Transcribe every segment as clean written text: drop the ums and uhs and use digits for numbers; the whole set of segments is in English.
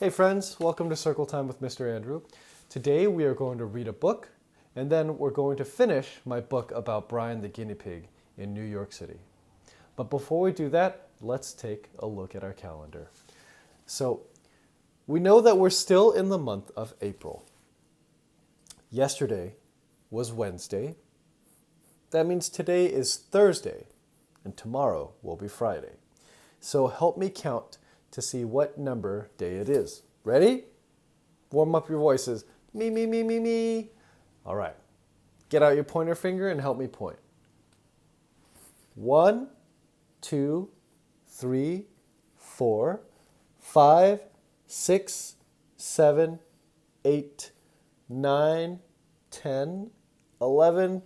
Hey friends, welcome to Circle Time with Mr. Andrew. Today we are going to read a book, and then we're going to finish my book about Brian the Guinea Pig in New York City. But before we do that, let's take a look at our calendar. So, we know that we're still in the month of April. Yesterday was Wednesday. That means today is Thursday, and tomorrow will be Friday. So help me count to see what number day it is. Ready? Warm up your voices. Me, me, me, me, me. All right. Get out your pointer finger and help me point. 1, 2, 3, 4, 5, 6, 7, 8, 9, 10, 11,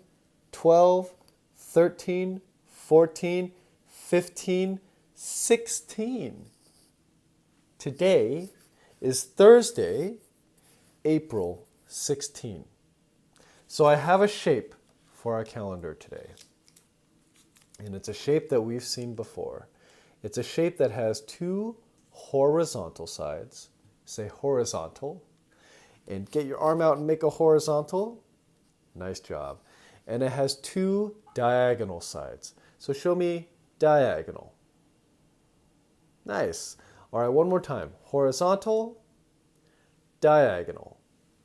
12, 13, 14, 15, 16. Today is Thursday, April 16. So I have a shape for our calendar today. And it's a shape that we've seen before. It's a shape that has two horizontal sides. Say horizontal. And get your arm out and make a horizontal. Nice job. And it has two diagonal sides. So show me diagonal. Nice. All right, one more time. Horizontal, diagonal.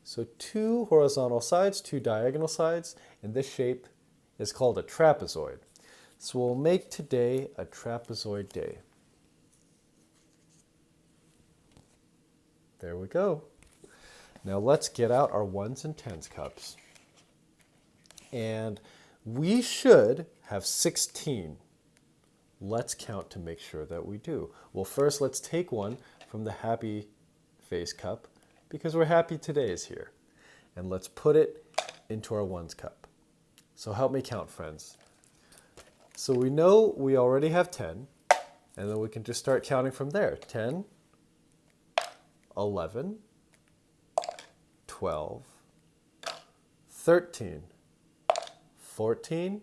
So two horizontal sides, two diagonal sides, and this shape is called a trapezoid. So we'll make today a trapezoid day. There we go. Now let's get out our 1s and 10s cups. And we should have 16. Let's count to make sure that we do. Well, first let's take one from the happy face cup because we're happy today is here. And let's put it into our 1s cup. So help me count, friends. So we know we already have 10, and then we can just start counting from there. 10, 11, 12, 13, 14,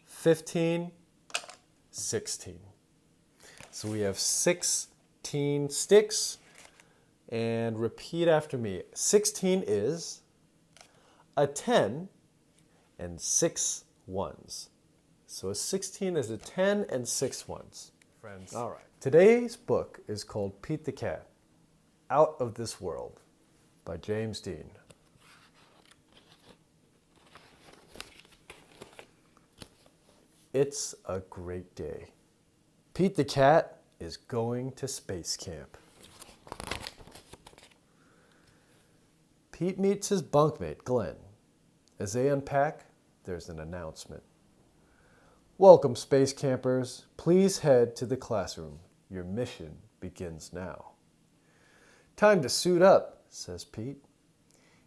15, 16. So we have 16 sticks, and repeat after me. 16 is a 10 and 6 ones. So a 16 is a 10 and 6 ones. Friends. All right. Today's book is called Pete the Cat, Out of This World by James Dean. It's a great day. Pete the Cat is going to space camp. Pete meets his bunkmate, Glenn. As they unpack, there's an announcement. Welcome, space campers. Please head to the classroom. Your mission begins now. Time to suit up, says Pete.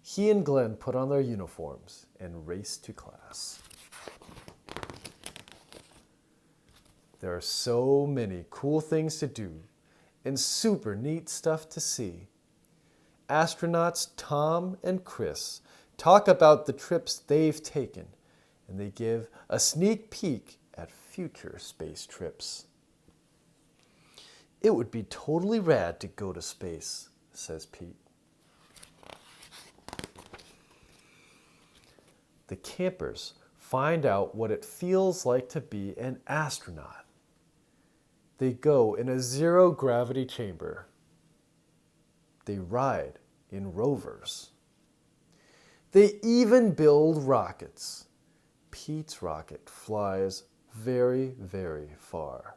He and Glenn put on their uniforms and race to class. There are so many cool things to do and super neat stuff to see. Astronauts Tom and Chris talk about the trips they've taken, and they give a sneak peek at future space trips. It would be totally rad to go to space, says Pete. The campers find out what it feels like to be an astronaut. They go in a zero-gravity chamber. They ride in rovers. They even build rockets. Pete's rocket flies very, very far.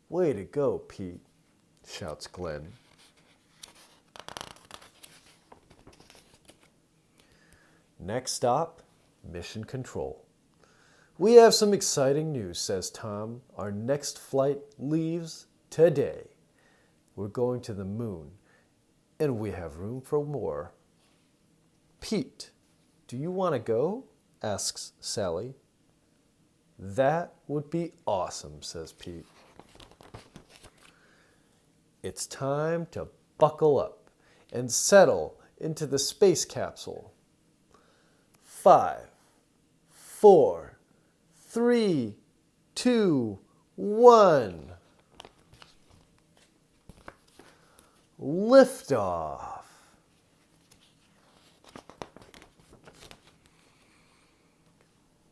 Way to go, Pete, shouts Glenn. Next stop, Mission Control. We have some exciting news, says Tom. Our next flight leaves today. We're going to the moon, and we have room for more. Pete, do you want to go? Asks Sally. That would be awesome, says Pete. It's time to buckle up and settle into the space capsule. 5, 4, 3, 2, 1. Liftoff.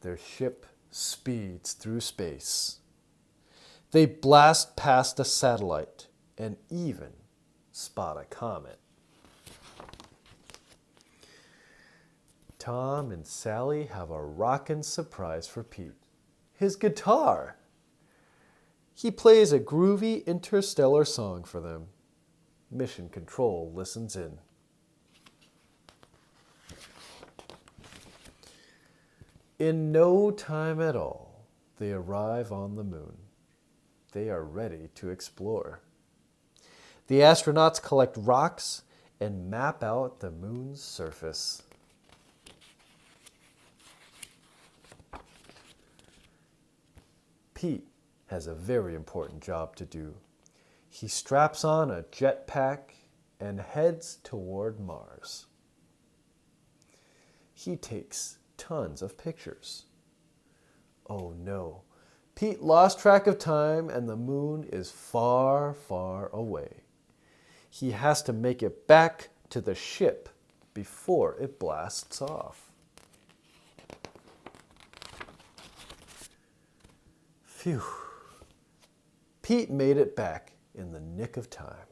Their ship speeds through space. They blast past a satellite and even spot a comet. Tom and Sally have a rockin' surprise for Pete. His guitar. He plays a groovy interstellar song for them. Mission Control listens in. In no time at all, they arrive on the moon. They are ready to explore. The astronauts collect rocks and map out the moon's surface. Pete has a very important job to do. He straps on a jetpack and heads toward Mars. He takes tons of pictures. Oh no, Pete lost track of time and the moon is far, far away. He has to make it back to the ship before it blasts off. Phew. Pete made it back in the nick of time.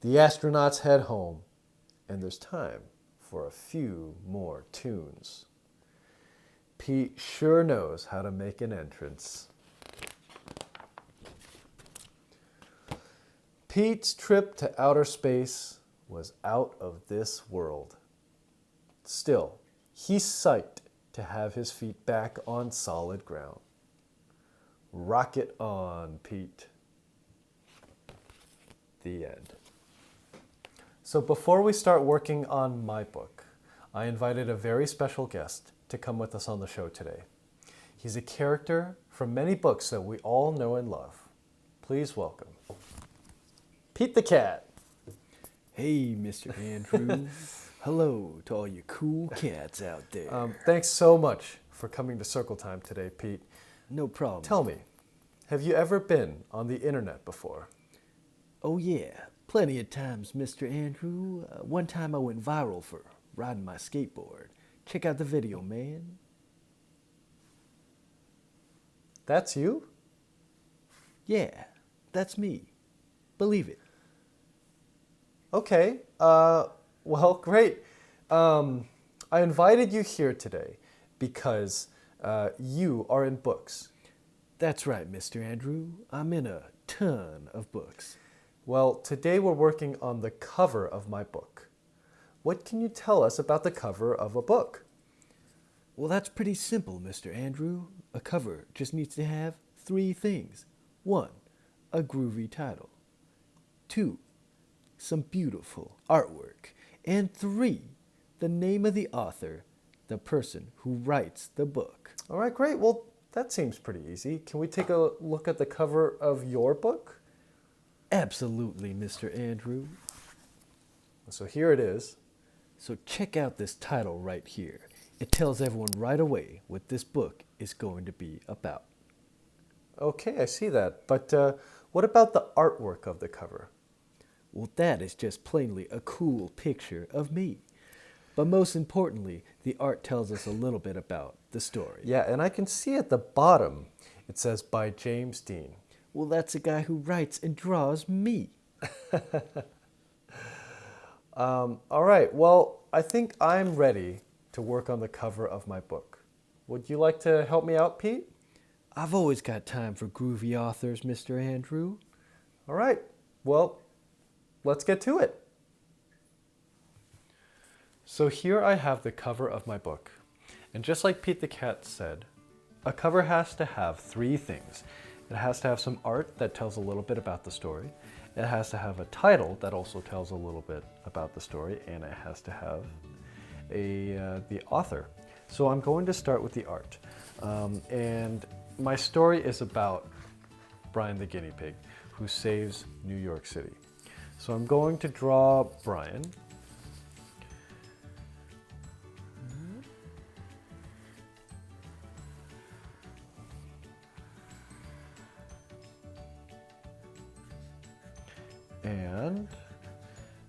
The astronauts head home, and there's time for a few more tunes. Pete sure knows how to make an entrance. Pete's trip to outer space was out of this world. Still, he's psyched to have his feet back on solid ground. Rocket on, Pete. The end. So before we start working on my book, I invited a very special guest to come with us on the show today. He's a character from many books that we all know and love. Please welcome Pete the Cat. Hey, Mr. Andrew. Hello to all you cool cats out there. Thanks so much for coming to Circle Time today, Pete. No problem. Tell me, have you ever been on the internet before? Oh, yeah. Plenty of times, Mr. Andrew. One time I went viral for riding my skateboard. Check out the video, man. That's you? Yeah, that's me. Believe it. Okay, well, great. I invited you here today because you are in books. That's right, Mr. Andrew. I'm in a ton of books. Well, today we're working on the cover of my book. What can you tell us about the cover of a book? Well, that's pretty simple, Mr. Andrew. A cover just needs to have 3 things. 1, a groovy title. 2, some beautiful artwork. And 3, the name of the author, the person who writes the book. All right, great. Well, that seems pretty easy. Can we take a look at the cover of your book? Absolutely, Mr. Andrew. So here it is. So check out this title right here. It tells everyone right away what this book is going to be about. Okay, I see that. But what about the artwork of the cover? Well, that is just plainly a cool picture of me. But most importantly, the art tells us a little bit about the story. Yeah, and I can see at the bottom, it says by James Dean. Well, that's a guy who writes and draws me. All right, well, I think I'm ready to work on the cover of my book. Would you like to help me out, Pete? I've always got time for groovy authors, Mr. Andrew. All right, well, let's get to it. So here I have the cover of my book. And just like Pete the Cat said, a cover has to have 3 things. It has to have some art that tells a little bit about the story. It has to have a title that also tells a little bit about the story, and it has to have the author. So I'm going to start with the art. And my story is about Brian the Guinea Pig, who saves New York City. So I'm going to draw Brian. And and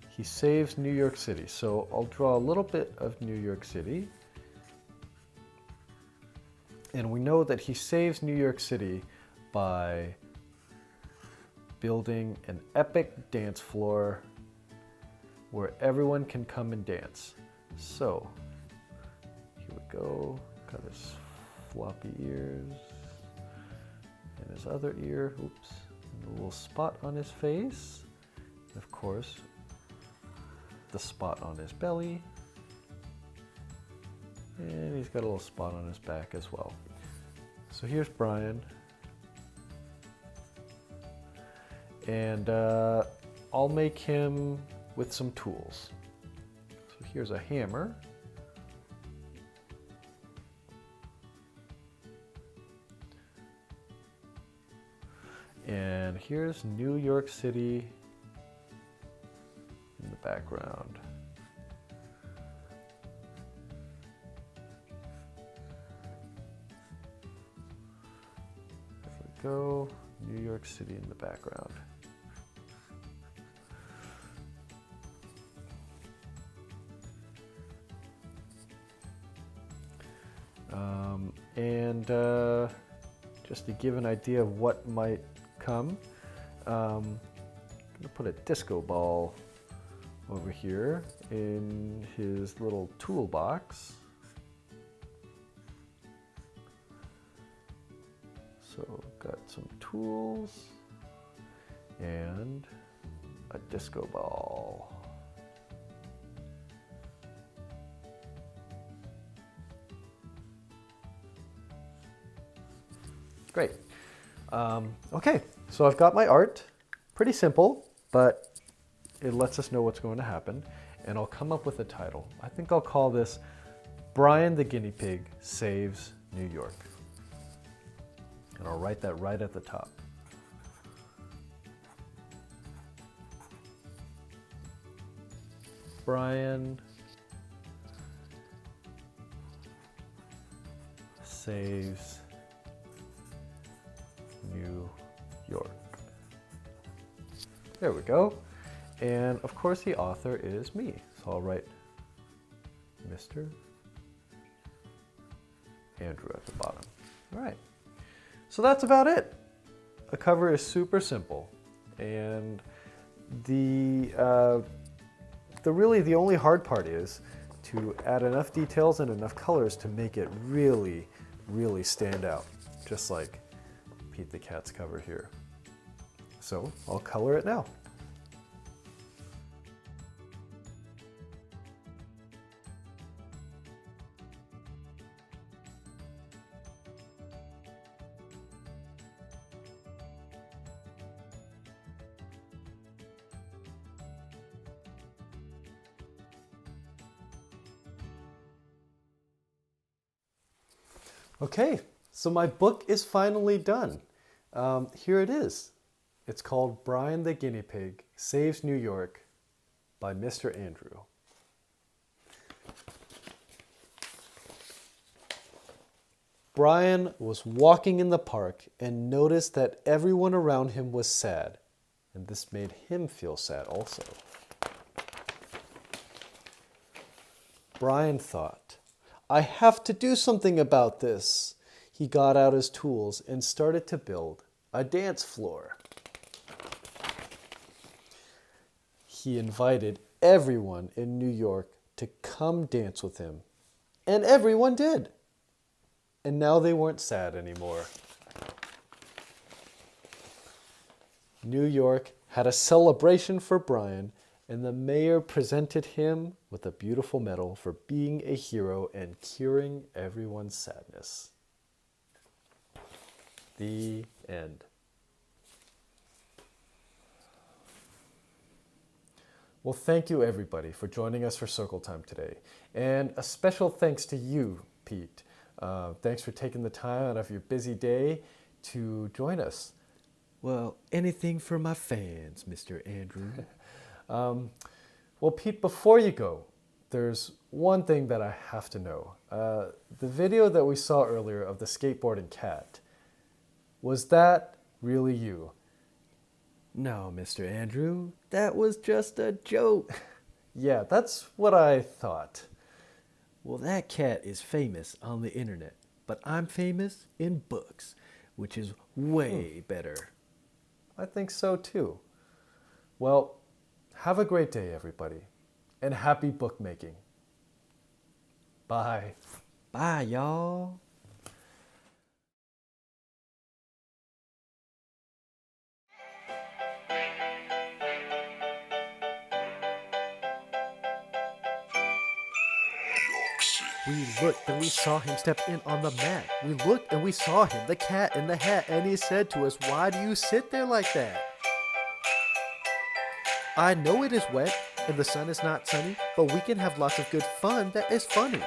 he saves New York City. So I'll draw a little bit of New York City. And we know that he saves New York City by building an epic dance floor where everyone can come and dance. So here we go. Got his floppy ears and his other ear. Oops. And a little spot on his face. And of course, the spot on his belly. And he's got a little spot on his back as well. So here's Brian. And I'll make him with some tools. So here's a hammer. And here's New York City in the background. There we go, New York City in the background. Just to give an idea of what might come, I'm going to put a disco ball over here in his little toolbox. So got some tools and a disco ball. Great. Okay, so I've got my art. Pretty simple, but it lets us know what's going to happen. And I'll come up with a title. I think I'll call this Brian the Guinea Pig Saves New York. And I'll write that right at the top. Brian saves New York. There we go. And of course the author is me. So I'll write Mr. Andrew at the bottom. All right. So that's about it. A cover is super simple. And the only hard part is to add enough details and enough colors to make it really, really stand out. Just like Pete the Cat's cover here. So I'll color it now. Okay, so my book is finally done. Here it is. It's called Brian the Guinea Pig Saves New York by Mr. Andrew. Brian was walking in the park and noticed that everyone around him was sad, and this made him feel sad also. Brian thought, I have to do something about this. He got out his tools and started to build a dance floor. He invited everyone in New York to come dance with him, and everyone did. And now they weren't sad anymore. New York had a celebration for Brian, and the mayor presented him with a beautiful medal for being a hero and curing everyone's sadness. The end. Well, thank you everybody for joining us for Circle Time today. And a special thanks to you, Pete. Thanks for taking the time out of your busy day to join us. Well, anything for my fans, Mr. Andrew. Well, Pete, before you go, there's one thing that I have to know. The video that we saw earlier of the skateboarding cat, was that really you? No, Mr. Andrew, that was just a joke. Yeah, that's what I thought. Well, that cat is famous on the internet, but I'm famous in books, which is way better. I think so too. Well, have a great day, everybody, and happy bookmaking. Bye. Bye, y'all. We looked and we saw him step in on the mat. We looked and we saw him, the cat in the hat, and he said to us, "Why do you sit there like that?" I know it is wet and the sun is not sunny, but we can have lots of good fun that is funny.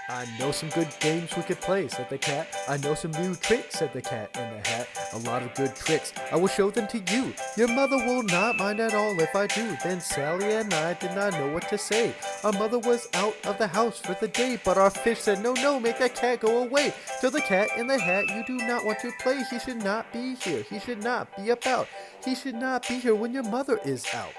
I know some good games we could play, said the cat. I know some new tricks, said the cat in the hat. A lot of good tricks, I will show them to you. Your mother will not mind at all if I do. Then Sally and I did not know what to say. Our mother was out of the house for the day, but our fish said, "No, no, make that cat go away." To the cat in the hat, you do not want to play. He should not be here, he should not be about. He should not be here when your mother is out.